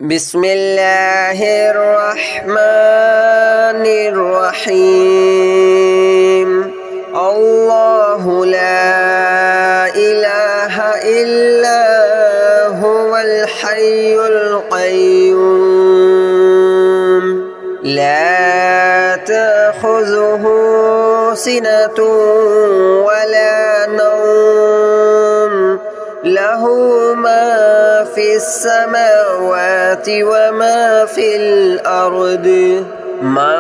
بسم الله الرحمن الرحيم الله لا إله إلا هو الحي القيوم لا تأخذه سنة ولا نوم له ما في السماوات وما في الأرض من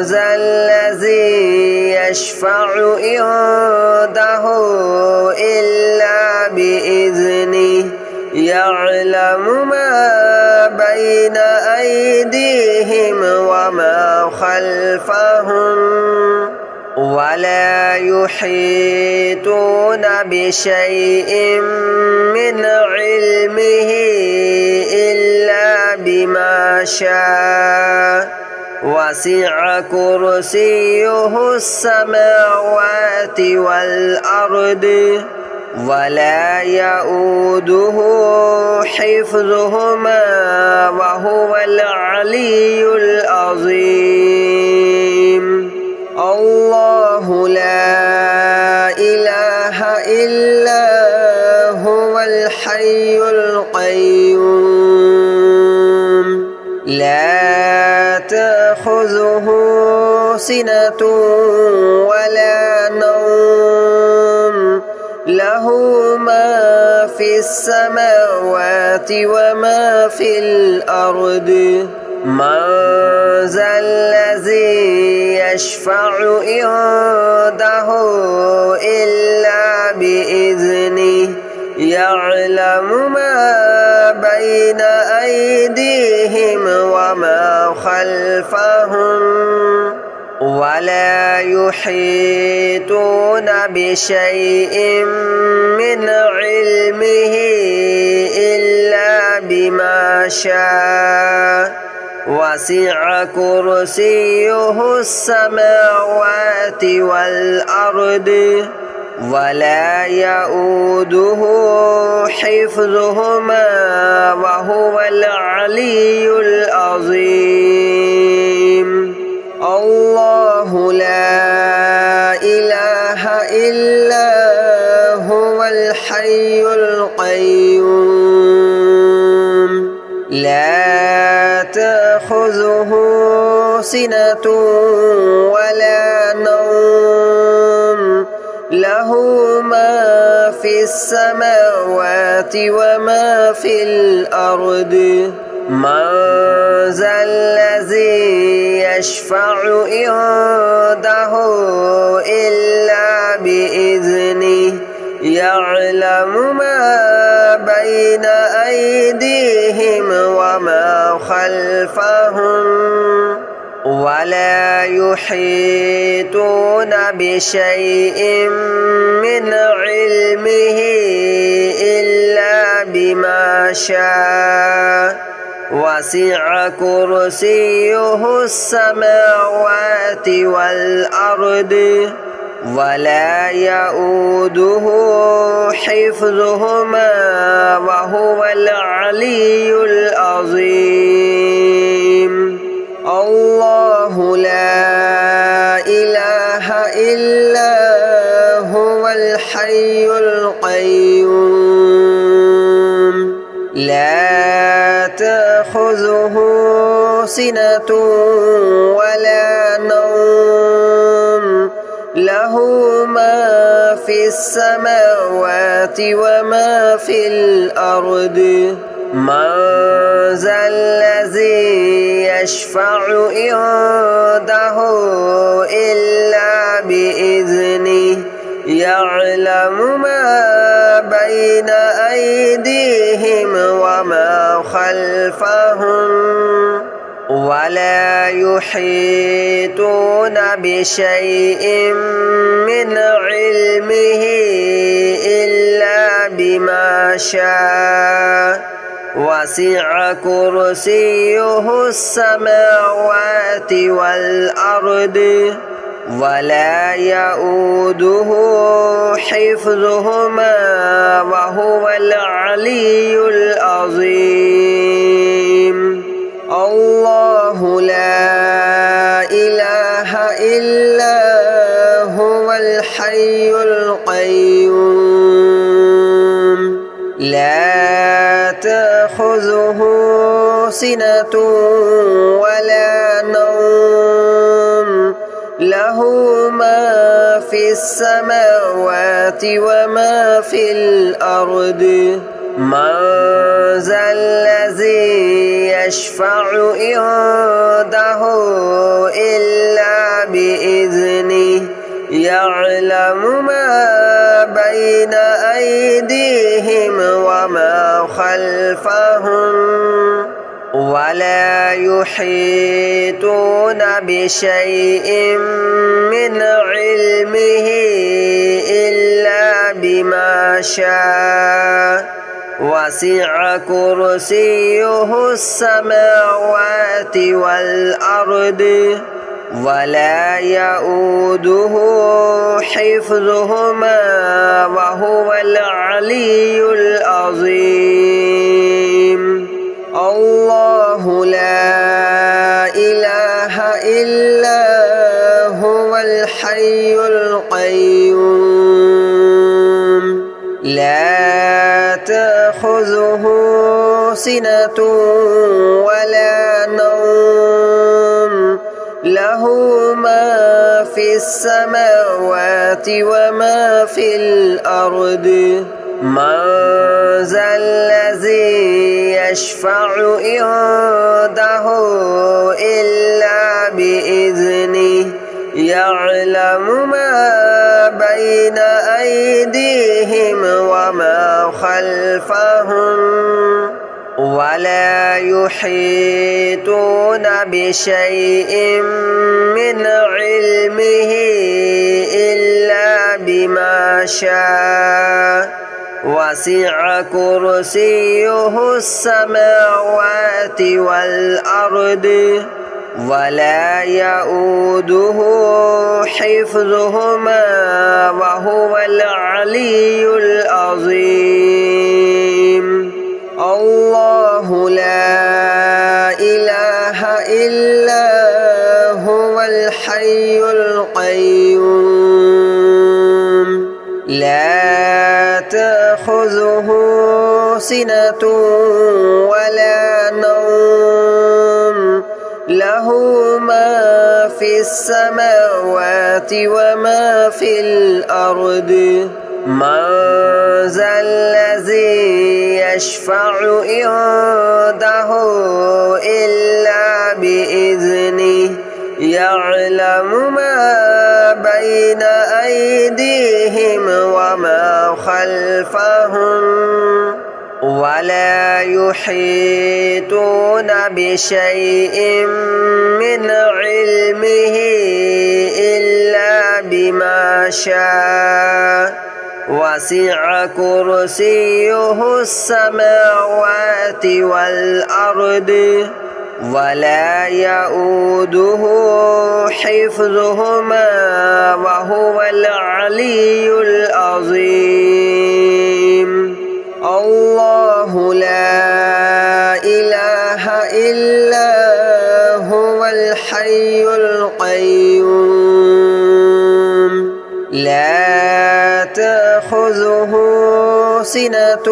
ذا الذي يشفع عنده إلا بإذنه يعلم ما بين أيديهم وما خلفهم ولا يحيطون بشيء من علمه إلا بما شاء وسع كرسيه السماوات والأرض ولا يؤوده حفظهما وهو العلي العظيم الله لا إله إلا هو الحي القيوم لا تأخذه سنة ولا نوم له ما في السماوات وما في الأرض من ذا الذي يشفع عنده إلا بإذنه يعلم ما بين أيديهم وما خلفهم ولا يحيطون بشيء من علمه إلا بما شاء وسع كرسيه السماوات والأرض ولا يؤوده حفظهما وهو العلي العظيم الله لا إله إلا هو الحي القيوم لا تأخذه سنة ولا نوم له ما في السماوات وما في الأرض من ذا الذي يشفع عنده إلا بإذنه يعلم ما بين أيديهم وما خلفهم ولا يحيطون بشيء من علمه إلا بما شاء وسع كرسيه السماوات والأرض ولا يؤوده حفظهما وهو العلي العظيم الله لا إله إلا هو الحي القيوم لا تأخذه سنة ولا نوم له ما في السماوات وما في الأرض من ذا الذي يشفع عنده إلا بإذنه يعلم ما بين أيديهم وما خلفهم ولا يحيطون بشيء من علمه إلا بما شاء وسع كرسيه السماوات والأرض ولا يؤوده حفظهما وهو العلي العظيم. تأخذه سنة ولا نوم له ما في السماوات وما في الأرض من ذا الذي يشفع عنده إلا بإذنه يعلم ما بين أيديهم وما خلفهم ولا يحيطون بشيء من علمه إلا بما شاء وسع كرسيه السماوات والأرض ولا يؤوده حفظهما وهو العلي العظيم الله لا إله إلا هو الحي القيوم لا تأخذه سنة ولا نوم له ما في السماوات وما في الأرض من ذا الذي يشفع عنده إلا بإذنه يعلم ما بين أيديهم وما خلفهم ولا يحيطون بشيء من علمه إلا بما شاء وسع كرسيه السماوات والأرض ولا يؤوده حفظهما وهو العلي العظيم الله لا إله إلا هو الحي القيوم لا تأخذه سنة ولا نوم له ما في السماوات وما في الأرض من ذا الذي يشفع عنده إلا بإذنه يعلم ما بين أيديهم وما خلفهم ولا يحيطون بشيء من علمه إلا بما شاء وسع كرسيه السماوات والأرض ولا يؤوده حفظهما وهو العلي العظيم الله لا إله إلا هو الحي القيوم لا تأخذه سنة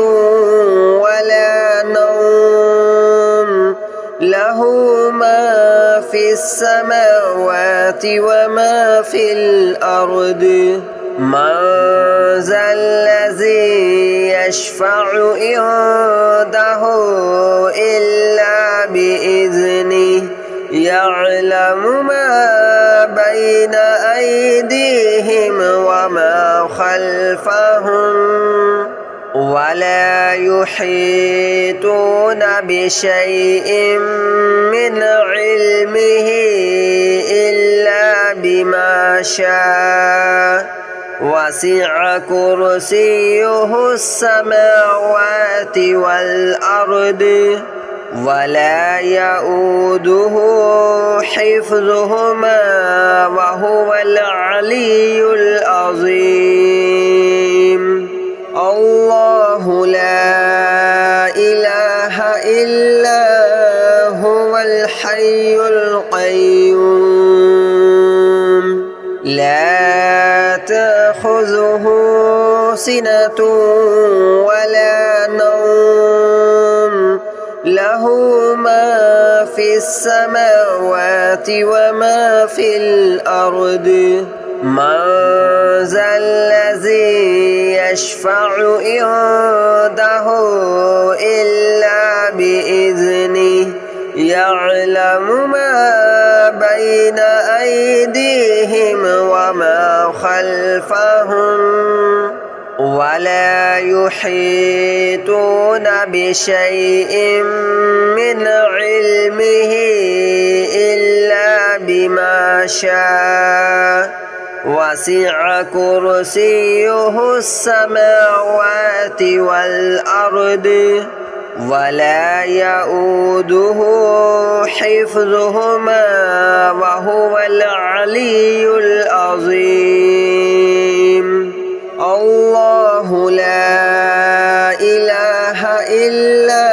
ولا نوم له ما في السماوات وما في الأرض من ذا الذي يشفع عنده إلا بإذنه يعلم ما بين أيديهم وما خلفهم ولا يحيطون بشيء من علمه إلا بما شاء وسع كرسيه السماوات والأرض ولا يؤوده حفظهما وهو العلي العظيم الله لا إله إلا هو الحي القيوم لا تأخذه سنة ولا نوم له له ما في السماوات وما في الأرض من ذا الذي يشفع عنده إلا بإذنه يعلم ما بين أيديهم وما خلفهم ولا يحيطون بشيء من علمه إلا بما شاء وسع كرسيه السماوات والأرض ولا يؤوده حفظهما وهو العلي العظيم الله لا إله إلا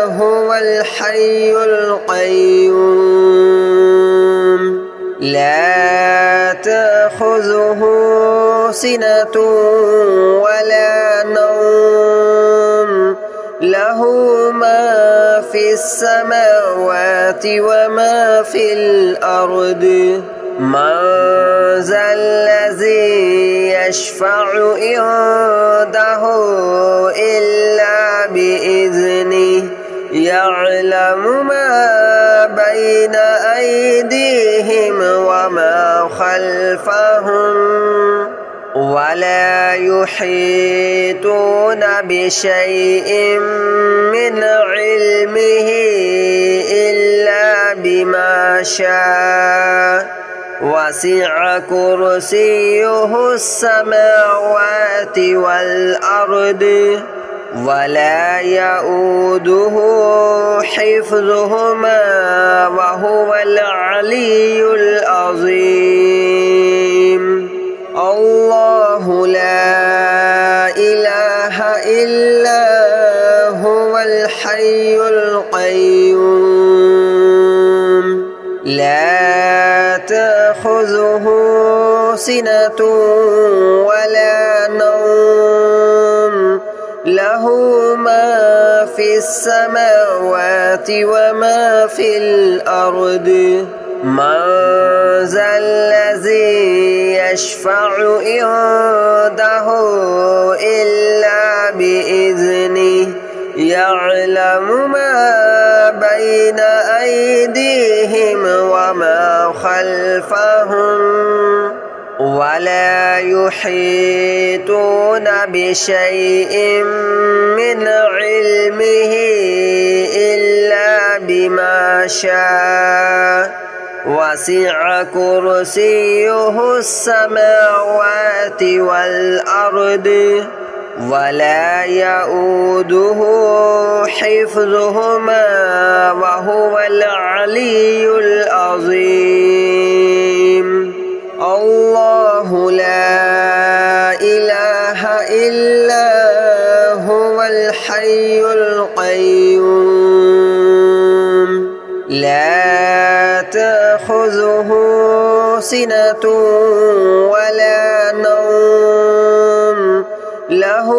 هو الحي القيوم لا تأخذه سنة ولا نوم له ما في السماوات وما في الأرض من ذا الذي يشفع عنده إلا بإذنه يعلم ما بين أيديهم وما خلفهم ولا يحيطون بشيء من علمه إلا بما شاء وسع كرسيه السماوات والأرض ولا يؤوده حفظهما وهو العلي العظيم الله لا إله إلا هو الحي القيوم لا تأخذه سنة ولا نوم له ما في السماوات وما في الأرض من ذا الذي يشفع عنده إلا بإذنه يعلم ما بين أيديهم وما خلفهم ولا يحيطون بشيء من علمه إلا بما شاء وسع كرسيه السماوات والأرض ولا يؤوده حفظهما وهو العلي العظيم الله لا إله إلا هو الحي القيوم لا تأخذه سنة ولا نوم له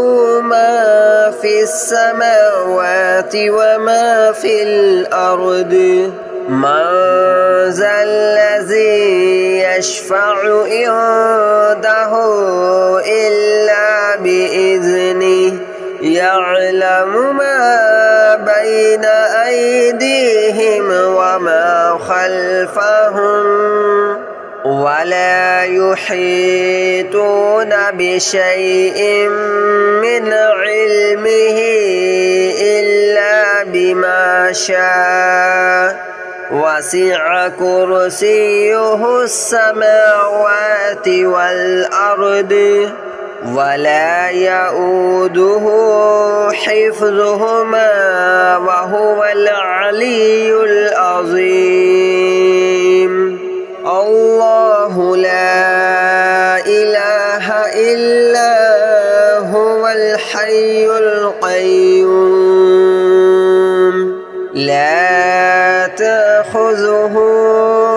ما في السماوات وما في الأرض من ذا الذي يشفع عنده إلا بإذنه يعلم ما بين أيديهم وما خلفهم ولا يحيطون بشيء من علمه إلا بما شاء وسع كرسيه السماوات والأرض ولا يؤوده حفظهما وهو العلي العظيم الله لا إله إلا هو الحي القيوم لا تأخذه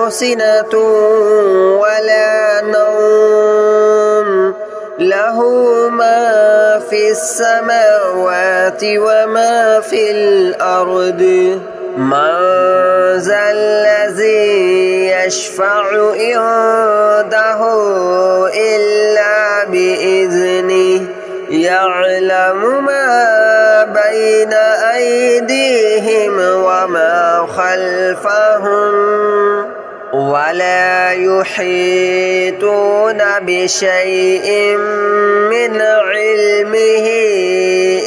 سنة ولا نوم له له ما في السماوات وما في الأرض من ذا الذي يشفع عنده إلا بإذنه يعلم ما بين أيديهم وما خلفهم ولا يحيطون بشيء من علمه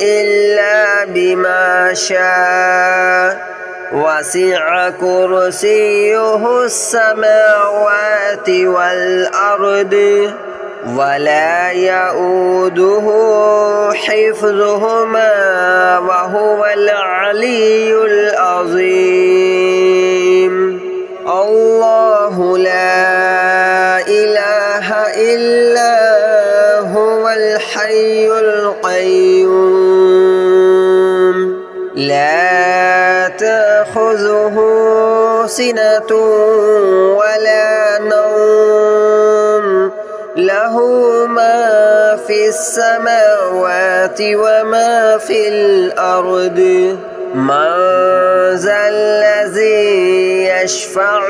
إلا بما شاء وسع كرسيه السماوات والأرض ولا يؤوده حفظهما وهو العلي العظيم الله لا إله إلا هو الحي القيوم لا تأخذه سنة ولا نوم له ما في السماوات وما في الأرض من ذا الذي يشفع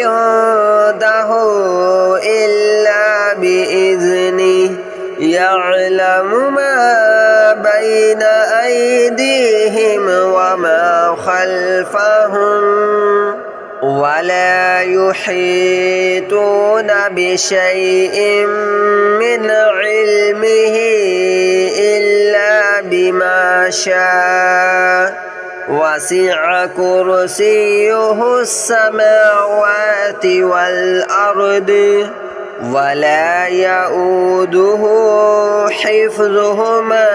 عنده إلا بإذنه يعلم ما بين أيديهم وما خلفهم ولا يحيطون بشيء من علمه إلا بما شاء وسع كرسيه السماوات والأرض ولا يؤوده حفظهما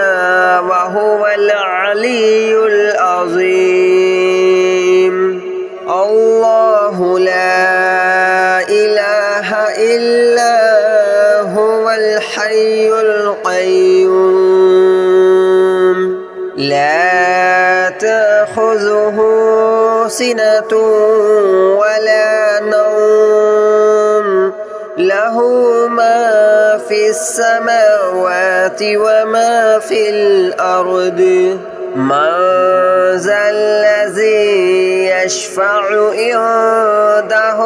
وهو العلي العظيم الله لا إله إلا هو الحي القيوم لا تأخذه سنة ولا نوم له ما في السماوات وما في الأرض من ذا الذي يشفع عنده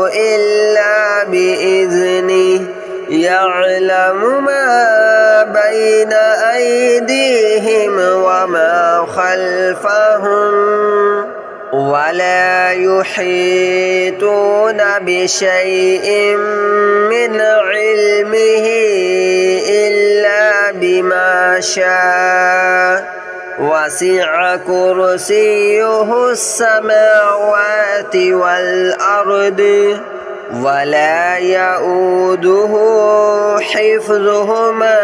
إلا بإذنه يعلم ما بين أيديهم وما خلفهم ولا يحيطون بشيء من علمه إلا بما شاء وسع كرسيه السماوات والأرض ولا يؤوده حفظهما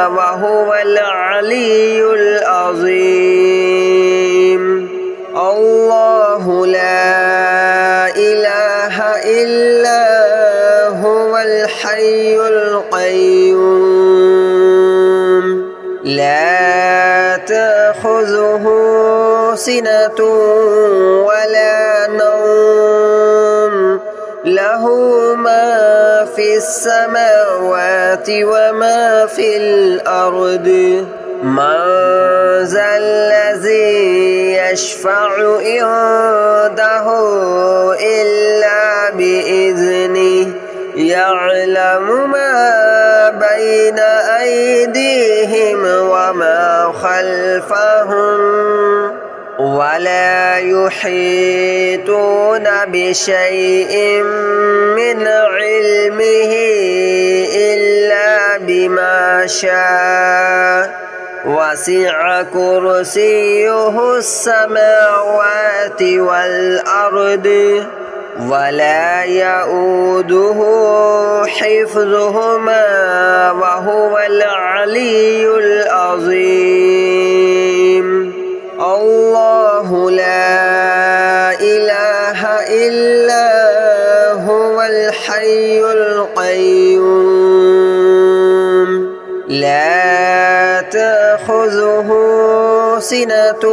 وهو العلي العظيم الله لا إله إلا هو الحي القيوم لا تأخذه سنة ولا نوم له ما في السماوات وما في الأرض من ذا الذي يشفع عنده إلا بإذنه يعلم ما بين أيديهم وما خلفهم ولا يحيطون بشيء من علمه إلا بما شاء وسع كرسيه السماوات والأرض ولا يؤوده حفظهما وهو العلي العظيم الله لا إله إلا هو الحي القيوم لا تأخذه سنة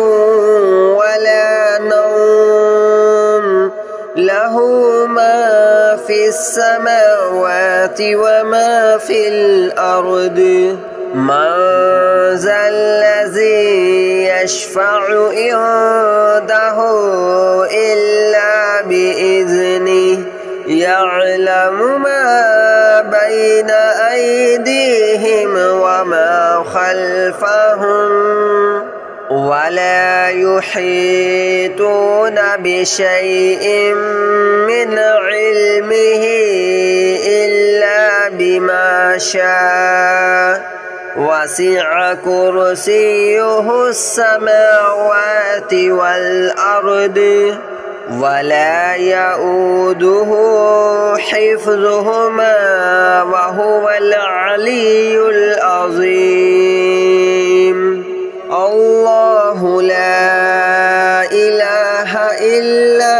ولا نوم له ما في السماوات وما في الأرض من ذا الذي يشفع عنده إلا بإذنه يعلم ما بين أيديهم وما خلفهم ولا يحيطون بشيء من علمه إلا بما شاء وسع كرسيه السماوات والأرض ولا يؤوده حفظهما وهو العلي العظيم الله لا إله إلا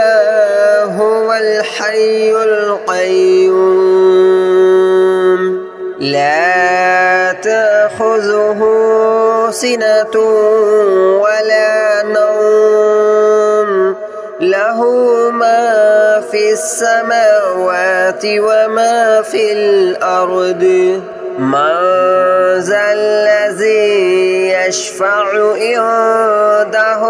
هو الحي القيوم لا تأخذه سنة ولا نوم له ما في السماوات وما في الأرض من ذا الذي يشفع عنده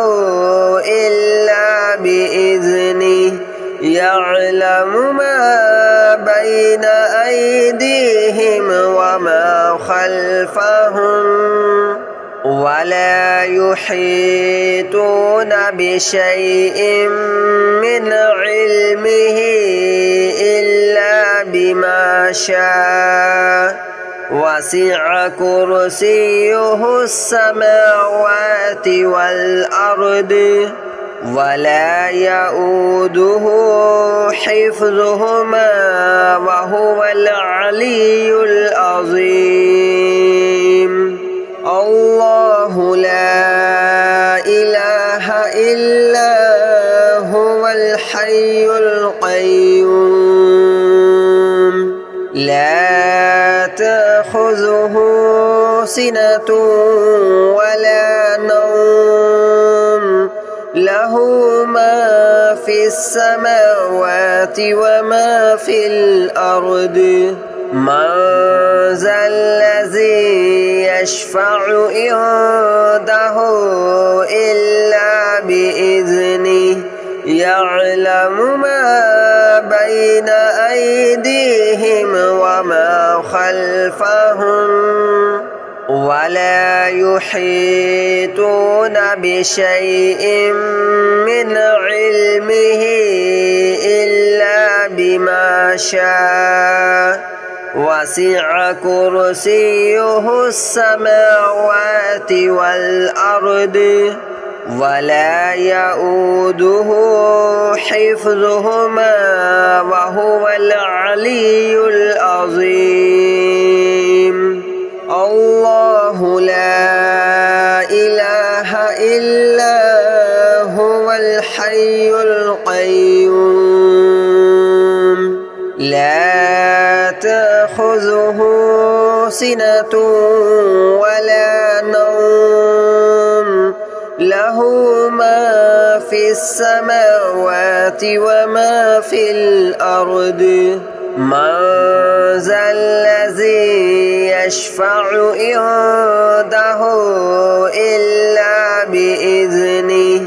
إلا بإذنه يعلم ما بين أيديهم وما خلفهم ولا يحيطون بشيء من علمه إلا بما شاء وسع كرسيه السماوات والأرض ولا يؤوده حفظهما وهو العلي العظيم الله لا إله إلا هو الحي القيوم لا تأخذه سنة ولا نوم له ما في السماوات وما في الأرض من ذا الذي يشفع عنده إلا بإذنه يعلم ما بين أيديهم وما خلفهم ولا يحيطون بشيء من علمه إلا بما شاء وسع كرسيه السماوات والأرض ولا يؤوده حفظهما وهو العلي العظيم الله لا إله إلا هو الحي القيوم لا تأخذه سنة ولا نوم له ما في السماوات وما في الأرض من ذا الذي يشفع عنده إلا بإذنه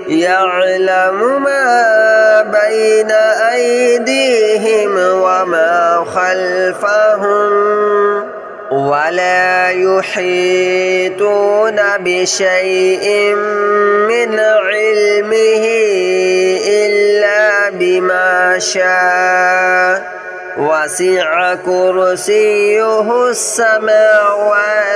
يعلم ما بين أيديهم وما خلفهم ولا يحيطون بشيء من علمه إلا بما شاء وسع كرسيه السماوات